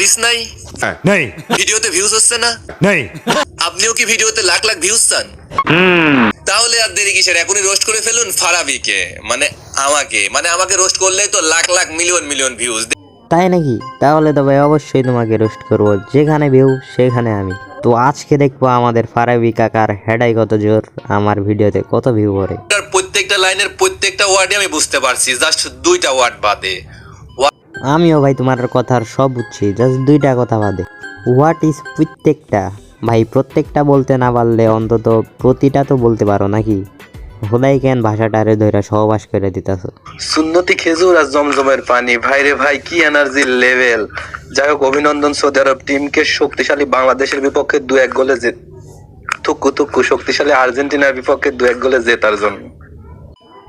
Rich নাই? नहीं ভিডিওতে ভিউজ হচ্ছে না? नहीं আপনিও কি ভিডিওতে লাখ লাখ ভিউজ চান? তাহলে আর দেরি কিসের, এখনই রোস্ট করে ফেলুন ফারাবিকে, মানে আমাকে রোস্ট করলেই তো lakh lakh million million views. তাই নাকি? তাহলে তো ভাই অবশ্যই তোমাকে রোস্ট করবো, যেখানে ভিউ সেখানে আমি। তো আজকে দেখবো আমাদের ফারাবি কাকার হেডাই কত জোর, আমার ভিডিওতে কত ভিউ করে। প্রত্যেকটা লাইনের প্রত্যেকটা ওয়ার্ডে আমি বুঝতে পারছি, জাস্ট 2টা ওয়ার্ড বাদে। আমিও ভাই তোমার কথার সব বুঝছি, জাস্ট 2টা কথা বাদে। হোয়াট ইজ প্রত্যেকটা? ভাই প্রত্যেকটা বলতে না পারলে অন্তত প্রতিটা তো বলতে পারো নাকি? হোদাই কেন ভাষাটারে ধইরা সহবাস করে দিতেছো? সুন্নতি খেজুর আর জমজমের পানি, ভাই রে ভাই কি এনার্জির লেভেল। যাই হোক, অভিনন্দন সৌদি আরব টিমকে শক্তিশালী বাংলাদেশের বিপক্ষে 2-1 গোলে শক্তিশালী আর্জেন্টিনার বিপক্ষে 2-1 গোলে জেতার জন্য।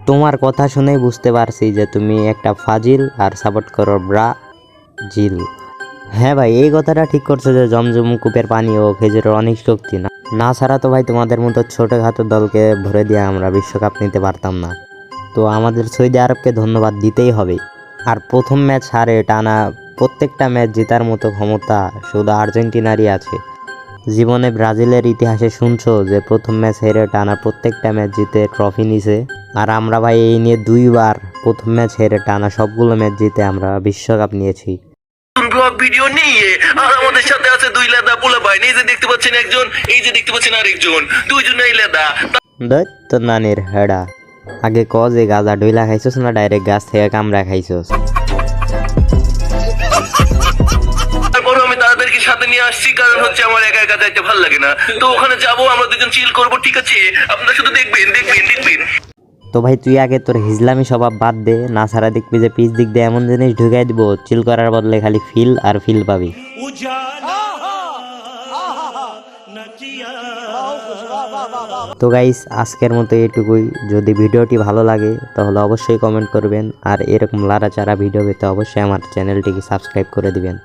তোমার কথা শুনেই বুঝতে পারছি যে তুমি একটা ফাজিল আর সাপোর্ট করো ব্রাজিল। হ্যাঁ ভাই, এই কথাটা ঠিক করছো যে জমজম কূপের পানি ও খেজুরের অনেক শক্তি না ছাড়া তো ভাই তোমাদের মতো ছোটোখাটো দলকে ভরে দিয়ে আমরা বিশ্বকাপ নিতে পারতাম না। তো আমাদের সৌদি আরবকে ধন্যবাদ দিতেই হবে। আর প্রথম ম্যাচ হারে টানা প্রত্যেকটা ম্যাচ জেতার মতো ক্ষমতা শুধু আর্জেন্টিনারই আছে। জীবনে ব্রাজিলের ইতিহাসে শুনছো যে প্রথম ম্যাচ হেরে টানা প্রত্যেকটা ম্যাচ জিতে ট্রফি নিছে, আর আমরা ভাই এই নিয়ে 2বার প্রথম ম্যাচ হেরে টানা সবগুলো ম্যাচ জিতে আমরা বিশ্বকাপ নিয়েছি। ব্লগ ভিডিও নিয়ে আর আমাদের সাথে আছে 2 লেদা পোলা ভাই, এই যে দেখতে পাচ্ছেন একজন, এই যে দেখতে পাচ্ছেন আরেকজন, দুইজনেই লেদা। তো নানির হেডা, আগে ক যে গাঁজা ডইলা খাইছস না ডাইরেক্ট গাছ থেকে কামড়া খাইছস? তারপর আমি তাদেরকে সাথে নিয়ে আসছি, কারণ হচ্ছে আমার একা একা যাইতে ভালো লাগে না। তো ওখানে যাবো, আমরা দুজন চিল করবো, ঠিক আছে? আপনারা শুধু দেখবেন। তো ভাই তুই আগে তোর হিজলামি স্বভাব বাদ দে, না ছাড়া দেখবি যে পিচ দিক দিয়ে এমন জিনিস ঢুকাই দিব, চিল করার বদলে খালি ফিল আর ফিল পাবি। তো গাইস, আজকের মতো এটুকুই। যদি ভিডিওটি ভালো লাগে তাহলে অবশ্যই কমেন্ট করবেন, আর এরকম লাড়াচাড়া ভিডিও পেতে অবশ্যই আমার চ্যানেলটিকে সাবস্ক্রাইব করে দিবেন।